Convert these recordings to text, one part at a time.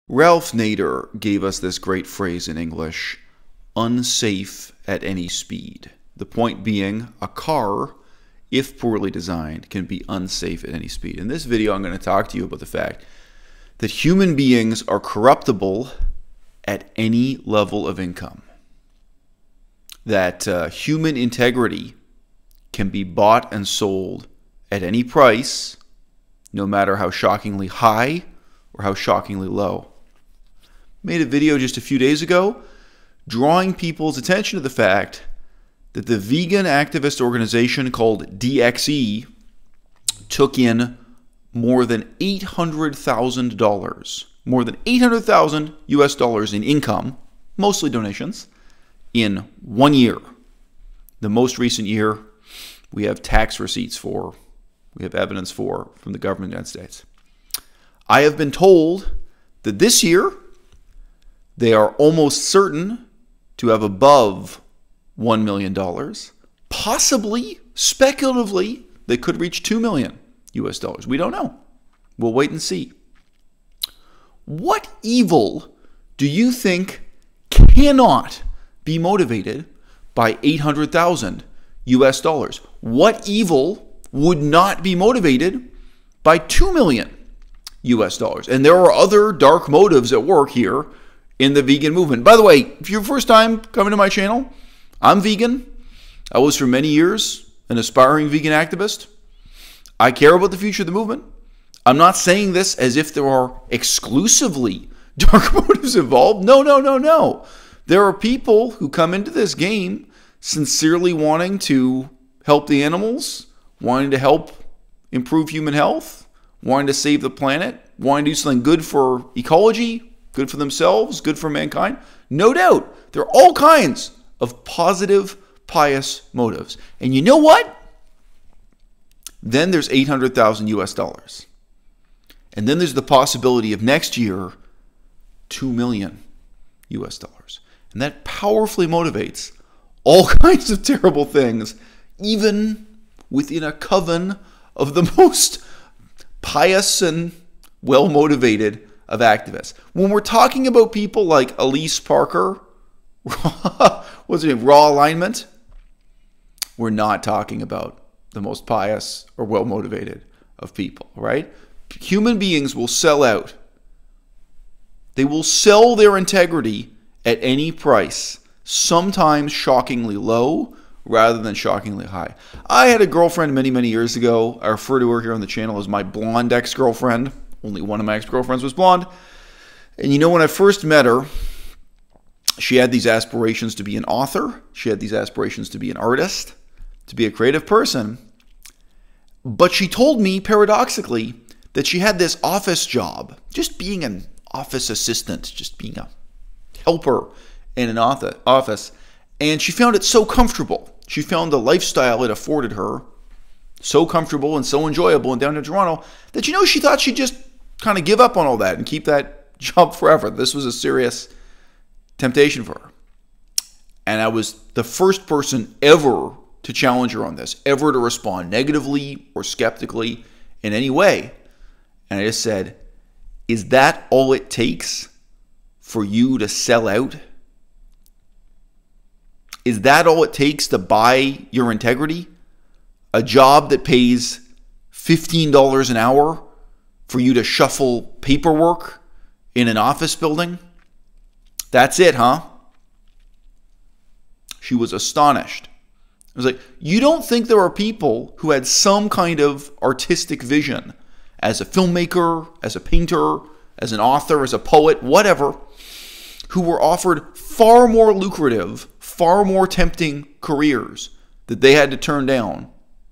Ralph Nader gave us this great phrase in English, unsafe at any speed. The point being, a car, if poorly designed, can be unsafe at any speed. In this video, I'm going to talk to you about the fact that human beings are corruptible at any level of income. That human integrity can be bought and sold at any price, no matter how shockingly high or how shockingly low. Made a video just a few days ago drawing people's attention to the fact that the vegan activist organization called DXE took in more than $800,000, more than $800,000 US in income, mostly donations, in 1 year. The most recent year we have tax receipts for, we have evidence for from the government of the United States. I have been told that this year they are almost certain to have above $1 million. Possibly, speculatively, they could reach $2 million US. We don't know. We'll wait and see. What evil do you think cannot be motivated by $800,000 US? What evil would not be motivated by $2 million US? And there are other dark motives at work here in the vegan movement. By the way, if you're first time coming to my channel, I'm vegan. I was for many years an aspiring vegan activist. I care about the future of the movement. I'm not saying this as if there are exclusively dark motives involved. No, no, no, no. There are people who come into this game sincerely wanting to help the animals, wanting to help improve human health, wanting to save the planet, wanting to do something good for ecology, good for themselves, good for mankind. No doubt, there are all kinds of positive, pious motives. And you know what? Then there's $800,000 US. And then there's the possibility of next year, $2 million US. And that powerfully motivates all kinds of terrible things, even within a coven of the most pious and well-motivated of activists. When we're talking about people like Alyse Parker, what's her name, Raw Alignment, we're not talking about the most pious or well-motivated of people, right? Human beings will sell out. They will sell their integrity at any price, sometimes shockingly low rather than shockingly high. I had a girlfriend many, many years ago. I refer to her here on the channel as my blonde ex-girlfriend. Only one of my ex-girlfriends was blonde. And you know, when I first met her, she had these aspirations to be an author. She had these aspirations to be an artist, to be a creative person. But she told me, paradoxically, that she had this office job, just being an office assistant, just being a helper in an office. And she found it so comfortable. She found the lifestyle it afforded her so comfortable and so enjoyable in downtown Toronto that, you know, she thought she'd just kind of give up on all that and keep that job forever. This was a serious temptation for her. And I was the first person ever to challenge her on this, ever to respond negatively or skeptically in any way. And I just said, is that all it takes for you to sell out? Is that all it takes to buy your integrity? A job that pays $15 an hour for you to shuffle paperwork in an office building? That's it, huh? She was astonished. I was like, you don't think there are people who had some kind of artistic vision as a filmmaker, as a painter, as an author, as a poet, whatever, who were offered far more lucrative, far more tempting careers that they had to turn down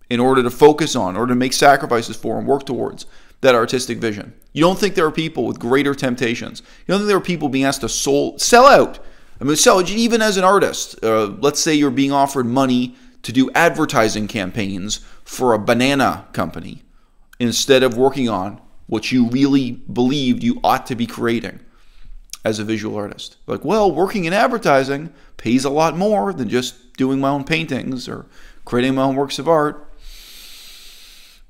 in order to focus on, or to make sacrifices for and work towards that artistic vision? You don't think there are people with greater temptations? You don't think there are people being asked to sell out? I mean, sell even as an artist. Let's say you're being offered money to do advertising campaigns for a banana company instead of working on what you really believed you ought to be creating as a visual artist. Like, well, working in advertising pays a lot more than just doing my own paintings or creating my own works of art.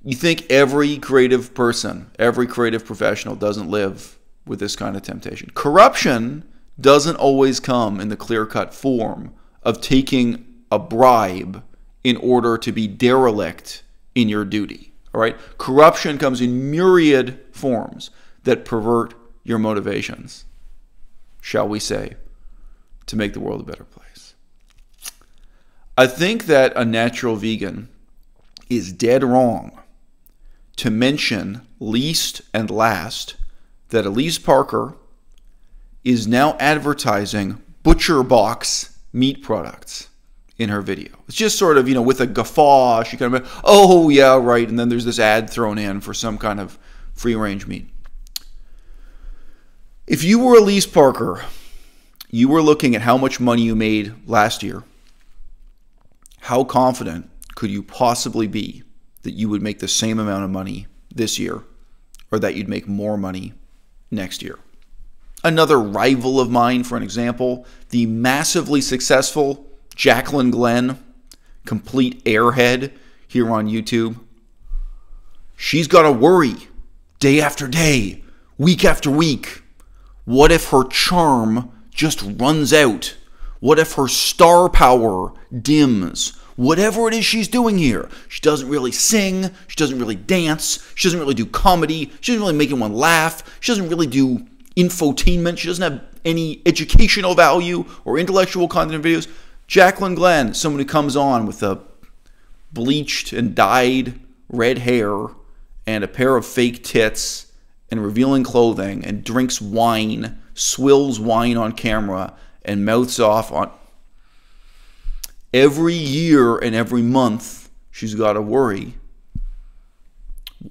You think every creative person, every creative professional doesn't live with this kind of temptation. Corruption doesn't always come in the clear-cut form of taking a bribe in order to be derelict in your duty. All right? Corruption comes in myriad forms that pervert your motivations, shall we say, to make the world a better place. I think that Unnatural Vegan is dead wrong to mention least and last that Alyse Parker is now advertising butcher box meat products in her video. It's just sort of, with a guffaw. She kind of, oh yeah, right. And then there's this ad thrown in for some kind of free-range meat. If you were Alyse Parker, you were looking at how much money you made last year. How confident could you possibly be that you would make the same amount of money this year, or that you'd make more money next year? Another rival of mine, for an example, the massively successful Jacqueline Glenn, complete airhead here on YouTube. She's got to worry day after day, week after week. What if her charm just runs out? What if her star power dims? Whatever it is she's doing here. She doesn't really sing. She doesn't really dance. She doesn't really do comedy. She doesn't really make anyone laugh. She doesn't really do infotainment. She doesn't have any educational value or intellectual content videos. Jacqueline Glenn, someone who comes on with a bleached and dyed red hair and a pair of fake tits and revealing clothing and drinks wine, swills wine on camera and mouths off on... Every year and every month, she's got to worry,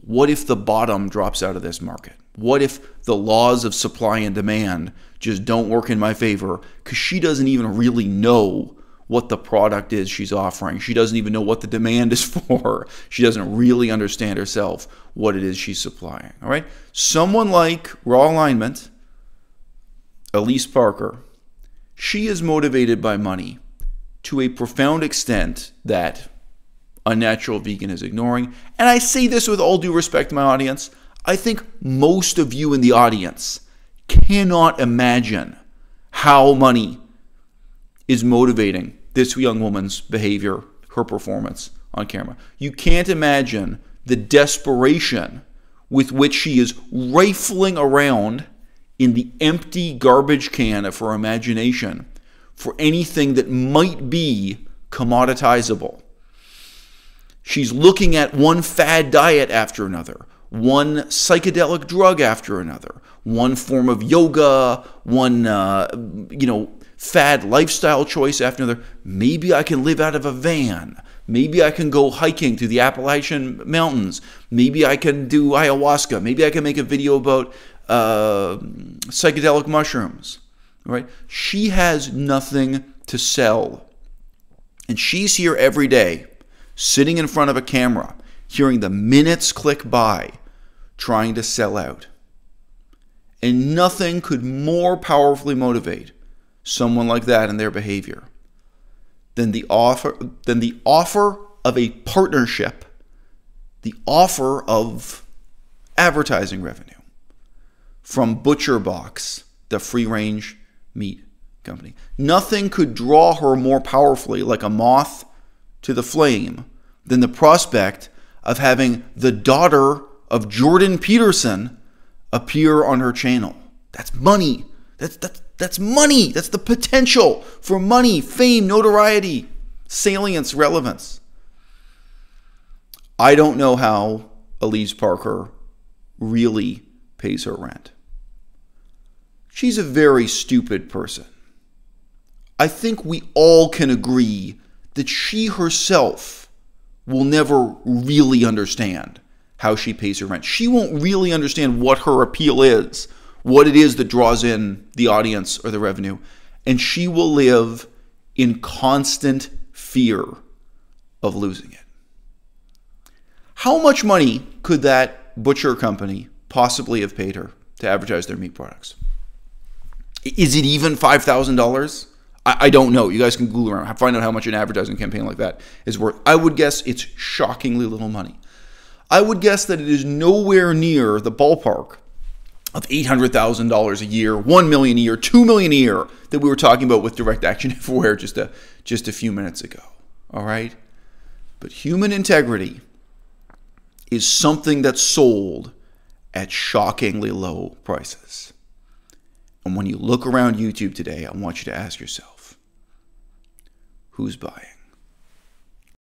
what if the bottom drops out of this market? What if the laws of supply and demand just don't work in my favor? Because she doesn't even really know what the product is she's offering. She doesn't even know what the demand is for. She doesn't really understand herself what it is she's supplying. All right? Someone like Raw Alignment, Alyse Parker, she is motivated by money to a profound extent that Unnatural Vegan is ignoring. And I say this with all due respect to my audience. I think most of you in the audience cannot imagine how money is motivating this young woman's behavior, her performance on camera. You can't imagine the desperation with which she is rifling around in the empty garbage can of her imagination for anything that might be commoditizable. She's looking at one fad diet after another, one psychedelic drug after another, one form of yoga, one fad lifestyle choice after another. Maybe I can live out of a van. Maybe I can go hiking through the Appalachian Mountains. Maybe I can do ayahuasca. Maybe I can make a video about psychedelic mushrooms. Right? She has nothing to sell. And she's here every day, sitting in front of a camera, hearing the minutes click by, trying to sell out. And nothing could more powerfully motivate someone like that in their behavior than the offer of a partnership, the offer of advertising revenue from ButcherBox, the free-range meat company. Nothing could draw her more powerfully, like a moth to the flame, than the prospect of having the daughter of Jordan Peterson appear on her channel. That's money. That's money. That's the potential for money, fame, notoriety, salience, relevance. I don't know how Alyse Parker really pays her rent. She's a very stupid person. I think we all can agree that she herself will never really understand how she pays her rent. She won't really understand what her appeal is, what it is that draws in the audience or the revenue, and she will live in constant fear of losing it. How much money could that butcher company possibly have paid her to advertise their meat products? Is it even $5,000? I don't know. You guys can Google around, find out how much an advertising campaign like that is worth. I would guess it's shockingly little money. I would guess that it is nowhere near the ballpark of $800,000 a year, $1 million a year, $2 million a year that we were talking about with direct action everywhere just a few minutes ago. All right? But human integrity is something that's sold at shockingly low prices. And when you look around YouTube today, I want you to ask yourself, who's buying?